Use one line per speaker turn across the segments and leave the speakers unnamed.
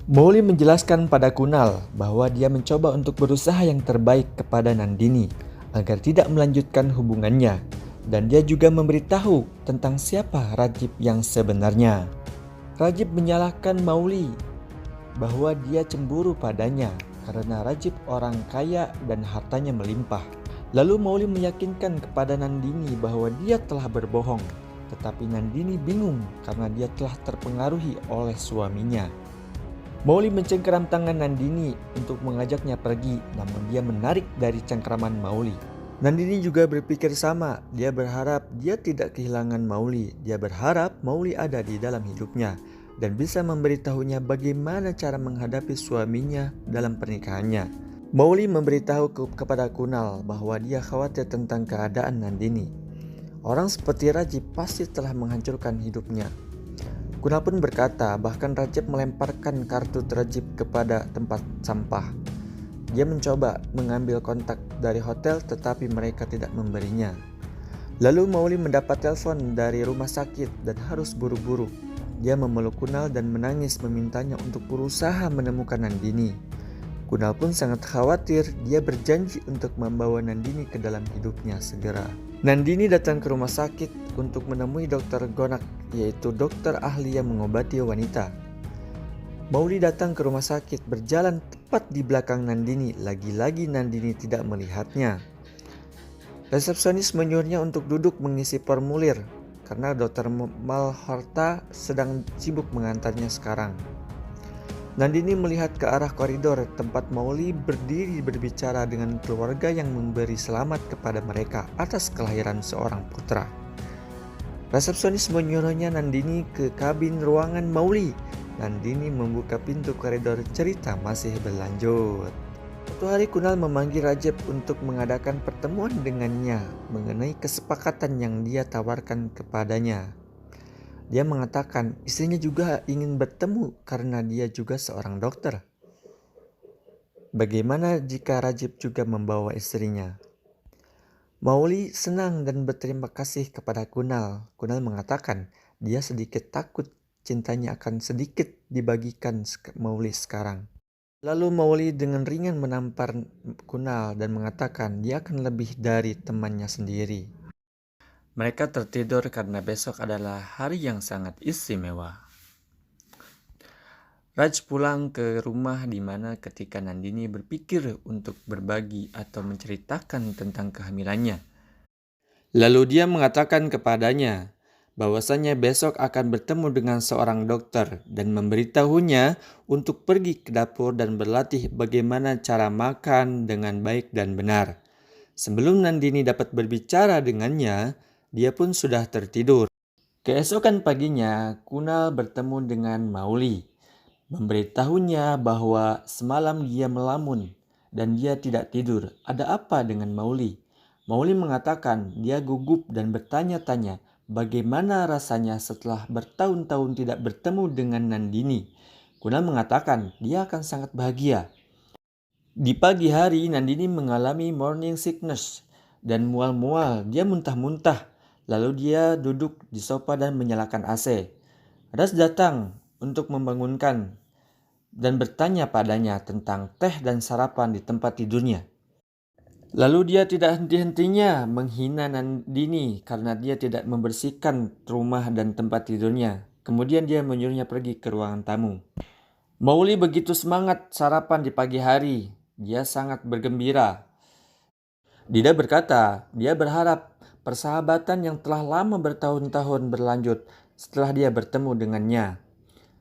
Mowgli menjelaskan pada Kunal bahwa dia mencoba untuk berusaha yang terbaik kepada Nandini agar tidak melanjutkan hubungannya, dan dia juga memberitahu tentang siapa Rajib yang sebenarnya. Rajib menyalahkan Mowgli bahwa dia cemburu padanya karena Rajib orang kaya dan hartanya melimpah. Lalu Mowgli meyakinkan kepada Nandini bahwa dia telah berbohong, tetapi Nandini bingung karena dia telah terpengaruhi oleh suaminya. Mowgli mencengkeram tangan Nandini untuk mengajaknya pergi, namun dia menarik dari cengkeraman Mowgli. Nandini juga berpikir sama, dia berharap dia tidak kehilangan Mowgli. Dia berharap Mowgli ada di dalam hidupnya dan bisa memberitahunya bagaimana cara menghadapi suaminya dalam pernikahannya. Mowgli memberitahu kepada Kunal bahwa dia khawatir tentang keadaan Nandini. Orang seperti Rajib pasti telah menghancurkan hidupnya. Kunal pun berkata bahkan Rajib melemparkan kartu Rajib kepada tempat sampah. Dia mencoba mengambil kontak dari hotel tetapi mereka tidak memberinya. Lalu Mowgli mendapat telepon dari rumah sakit dan harus buru-buru. Dia memeluk Kunal dan menangis memintanya untuk berusaha menemukan Nandini. Kunal pun sangat khawatir, dia berjanji untuk membawa Nandini ke dalam hidupnya segera. Nandini datang ke rumah sakit untuk menemui Dr. Gonak, yaitu dokter ahli yang mengobati wanita. Mowgli datang ke rumah sakit berjalan tepat di belakang Nandini. Lagi-lagi Nandini tidak melihatnya. Resepsionis menyuruhnya untuk duduk mengisi formulir karena Dr. Malhotra sedang sibuk mengantarnya sekarang. Nandini melihat ke arah koridor tempat Mowgli berdiri berbicara dengan keluarga yang memberi selamat kepada mereka atas kelahiran seorang putra. Resepsionis menyuruhnya Nandini ke kabin ruangan Mowgli. Nandini membuka pintu koridor, cerita masih berlanjut. Suatu hari Kunal memanggil Rajib untuk mengadakan pertemuan dengannya mengenai kesepakatan yang dia tawarkan kepadanya. Dia mengatakan istrinya juga ingin bertemu karena dia juga seorang dokter. Bagaimana jika Rajib juga membawa istrinya? Mowgli senang dan berterima kasih kepada Kunal. Kunal mengatakan dia sedikit takut cintanya akan sedikit dibagikan Mowgli sekarang. Lalu Mowgli dengan ringan menampar Kunal dan mengatakan dia akan lebih dari temannya sendiri. Mereka tertidur karena besok adalah hari yang sangat istimewa. Raj pulang ke rumah di mana ketika Nandini berpikir untuk berbagi atau menceritakan tentang kehamilannya. Lalu dia mengatakan kepadanya bahwasanya besok akan bertemu dengan seorang dokter dan memberitahunya untuk pergi ke dapur dan berlatih bagaimana cara makan dengan baik dan benar. Sebelum Nandini dapat berbicara dengannya, dia pun sudah tertidur. Keesokan paginya, Kunal bertemu dengan Mowgli, memberitahunya bahwa semalam dia melamun dan dia tidak tidur. Ada apa dengan Mowgli? Mowgli mengatakan dia gugup dan bertanya-tanya bagaimana rasanya setelah bertahun-tahun tidak bertemu dengan Nandini. Kunal mengatakan dia akan sangat bahagia. Di pagi hari, Nandini mengalami morning sickness dan mual-mual. Dia muntah-muntah. Lalu dia duduk di sofa dan menyalakan AC. Ras datang untuk membangunkan dan bertanya padanya tentang teh dan sarapan di tempat tidurnya. Lalu dia tidak henti-hentinya menghina Nandini karena dia tidak membersihkan rumah dan tempat tidurnya. Kemudian dia menyuruhnya pergi ke ruangan tamu. Mowgli begitu semangat sarapan di pagi hari. Dia sangat bergembira. Dida berkata, dia berharap persahabatan yang telah lama bertahun-tahun berlanjut setelah dia bertemu dengannya.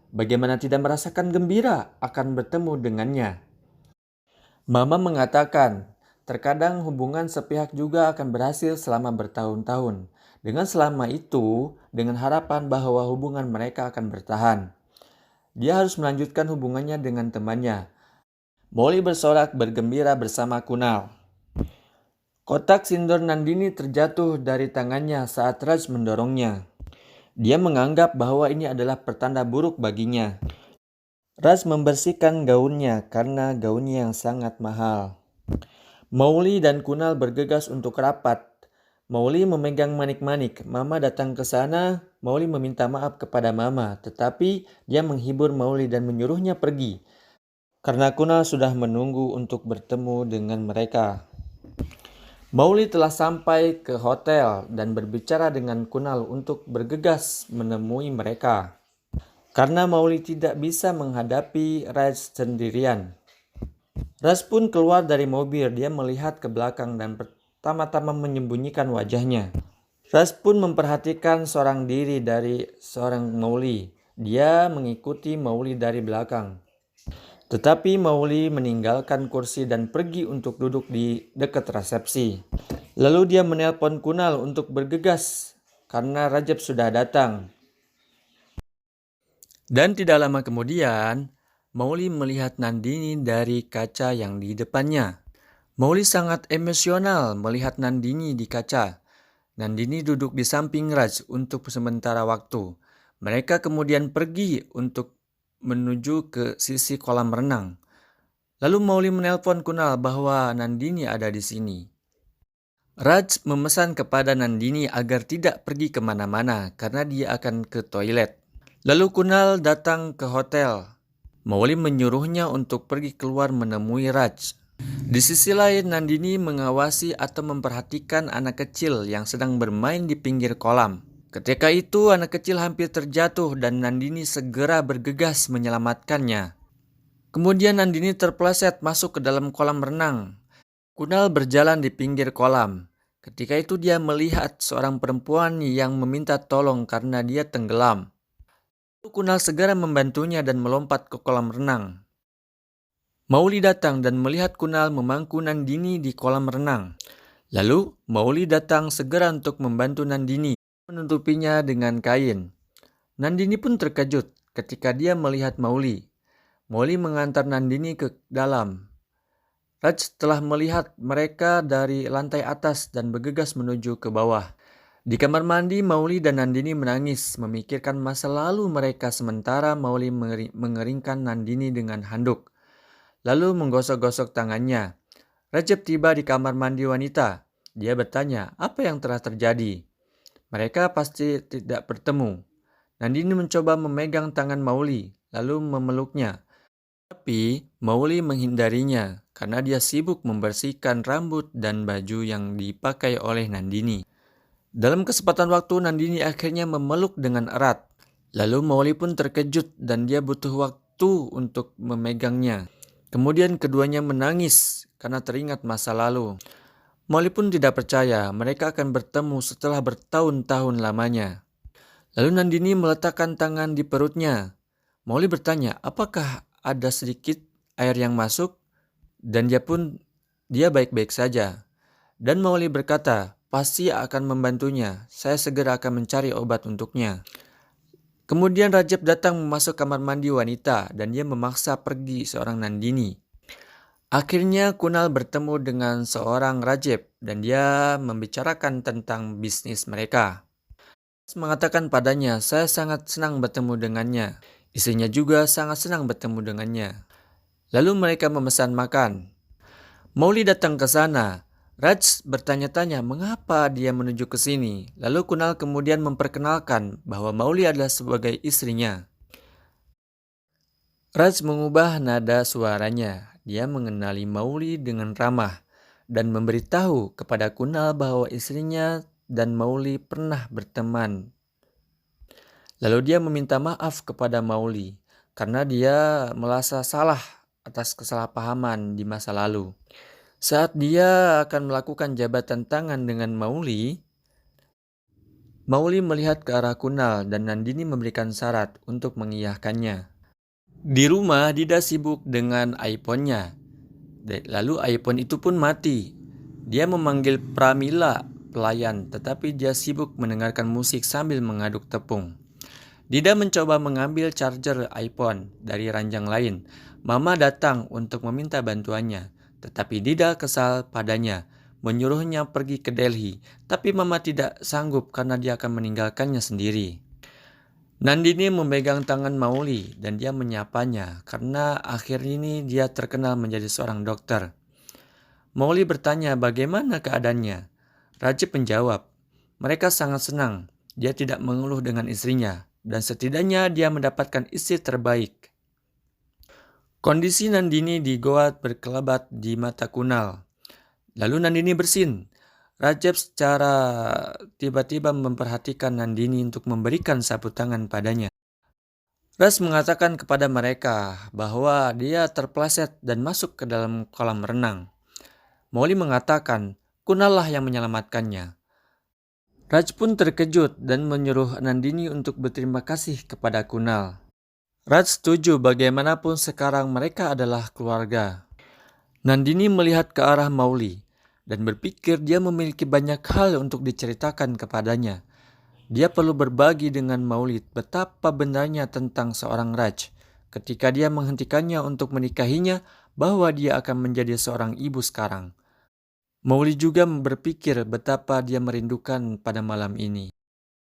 Bagaimana tidak merasakan gembira akan bertemu dengannya? Mama mengatakan, terkadang hubungan sepihak juga akan berhasil selama bertahun-tahun. Dengan selama itu, dengan harapan bahwa hubungan mereka akan bertahan. Dia harus melanjutkan hubungannya dengan temannya. Mowgli bersorak bergembira bersama Kunal. Kotak sindur Nandini terjatuh dari tangannya saat Raj mendorongnya. Dia menganggap bahwa ini adalah pertanda buruk baginya. Raj membersihkan gaunnya karena gaunnya yang sangat mahal. Mowgli dan Kunal bergegas untuk rapat. Mowgli memegang manik-manik. Mama datang ke sana Mauli meminta maaf kepada Mama, tetapi dia menghibur Mauli dan menyuruhnya pergi, karena Kunal sudah menunggu untuk bertemu dengan mereka. Mauli telah sampai ke hotel dan berbicara dengan Kunal untuk bergegas menemui mereka. Karena Mauli tidak bisa menghadapi Raj sendirian. Raj pun keluar dari mobil, dia melihat ke belakang dan pertama-tama menyembunyikan wajahnya. Raj pun memperhatikan seorang diri dari seorang Mauli. Dia mengikuti Mauli dari belakang. Tetapi Mauli meninggalkan kursi dan pergi untuk duduk di dekat resepsi. Lalu dia menelpon Kunal untuk bergegas karena Rajab sudah datang. Dan tidak lama kemudian, Mauli melihat Nandini dari kaca yang di depannya. Mauli sangat emosional melihat Nandini di kaca. Nandini duduk di samping Raj untuk sementara waktu. Mereka kemudian pergi untuk menuju ke sisi kolam renang. Lalu Mauli menelpon Kunal bahwa Nandini ada di sini. Raj memesan kepada Nandini agar tidak pergi kemana-mana karena dia akan ke toilet. Lalu Kunal datang ke hotel. Mauli menyuruhnya untuk pergi keluar menemui Raj. Di sisi lain, Nandini mengawasi atau memperhatikan anak kecil yang sedang bermain di pinggir kolam. Ketika itu, anak kecil hampir terjatuh dan Nandini segera bergegas menyelamatkannya. Kemudian Nandini terpeleset masuk ke dalam kolam renang. Kunal berjalan di pinggir kolam. Ketika itu dia melihat seorang perempuan yang meminta tolong karena dia tenggelam. Kunal segera membantunya dan melompat ke kolam renang. Mauli datang dan melihat Kunal memangku Nandini di kolam renang. Lalu Mauli datang segera untuk membantu Nandini, menutupinya dengan kain. Nandini pun terkejut ketika dia melihat Mauli. Mauli mengantar Nandini ke dalam. Raj telah melihat mereka dari lantai atas dan bergegas menuju ke bawah. Di kamar mandi, Mauli dan Nandini menangis memikirkan masa lalu mereka sementara Mauli mengeringkan Nandini dengan handuk. Lalu menggosok-gosok tangannya. Rajab tiba di kamar mandi wanita. Dia bertanya, apa yang telah terjadi? Mereka pasti tidak bertemu. Nandini mencoba memegang tangan Mauli, lalu memeluknya. Tapi Mauli menghindarinya karena dia sibuk membersihkan rambut dan baju yang dipakai oleh Nandini. Dalam kesempatan waktu, Nandini akhirnya memeluk dengan erat. Lalu Mauli pun terkejut dan dia butuh waktu untuk memegangnya. Kemudian keduanya menangis karena teringat masa lalu. Mauli pun tidak percaya mereka akan bertemu setelah bertahun-tahun lamanya. Lalu Nandini meletakkan tangan di perutnya. Mauli bertanya, apakah ada sedikit air yang masuk? Dan dia baik-baik saja. Dan Mauli berkata, pasti akan membantunya. Saya segera akan mencari obat untuknya. Kemudian Rajab datang memasuk kamar mandi wanita dan dia memaksa pergi seorang Nandini. Akhirnya Kunal bertemu dengan seorang Rajab dan dia membicarakan tentang bisnis mereka. Mengatakan padanya, saya sangat senang bertemu dengannya. Istrinya juga sangat senang bertemu dengannya. Lalu mereka memesan makan. Mauli datang ke sana. Raj bertanya-tanya mengapa dia menuju ke sini. Lalu Kunal kemudian memperkenalkan bahwa Mauli adalah sebagai istrinya. Raj mengubah nada suaranya. Dia mengenali Mauli dengan ramah dan memberitahu kepada Kunal bahwa istrinya dan Mauli pernah berteman. Lalu dia meminta maaf kepada Mauli karena dia merasa salah atas kesalahpahaman di masa lalu. Saat dia akan melakukan jabatan tangan dengan Mauli melihat ke arah Kunal dan Nandini memberikan syarat untuk mengiyahkannya. Di rumah, Dida sibuk dengan iPhone-nya. Lalu iPhone itu pun mati. Dia memanggil Pramila, pelayan, tetapi dia sibuk mendengarkan musik sambil mengaduk tepung. Dida mencoba mengambil charger iPhone dari ranjang lain. Mama datang untuk meminta bantuannya. Tetapi Dida kesal padanya, menyuruhnya pergi ke Delhi. Tapi Mama tidak sanggup karena dia akan meninggalkannya sendiri. Nandini memegang tangan Mauli dan dia menyapanya karena akhir ini dia terkenal menjadi seorang dokter. Mauli bertanya bagaimana keadaannya. Rajib menjawab, mereka sangat senang. Dia tidak mengeluh dengan istrinya, dan setidaknya dia mendapatkan istri terbaik. Kondisi Nandini di goa berkelebat di mata Kunal. Lalu Nandini bersin. Rajab secara tiba-tiba memperhatikan Nandini untuk memberikan sapu tangan padanya. Ras mengatakan kepada mereka bahwa dia terpeleset dan masuk ke dalam kolam renang. Molly mengatakan Kunal lah yang menyelamatkannya. Raj pun terkejut dan menyuruh Nandini untuk berterima kasih kepada Kunal. Raj setuju bagaimanapun sekarang mereka adalah keluarga. Nandini melihat ke arah Mowgli dan berpikir dia memiliki banyak hal untuk diceritakan kepadanya. Dia perlu berbagi dengan Mowgli betapa benarnya tentang seorang Raj. Ketika dia menghentikannya untuk menikahinya, bahwa dia akan menjadi seorang ibu sekarang. Mowgli juga berpikir betapa dia merindukan pada malam ini.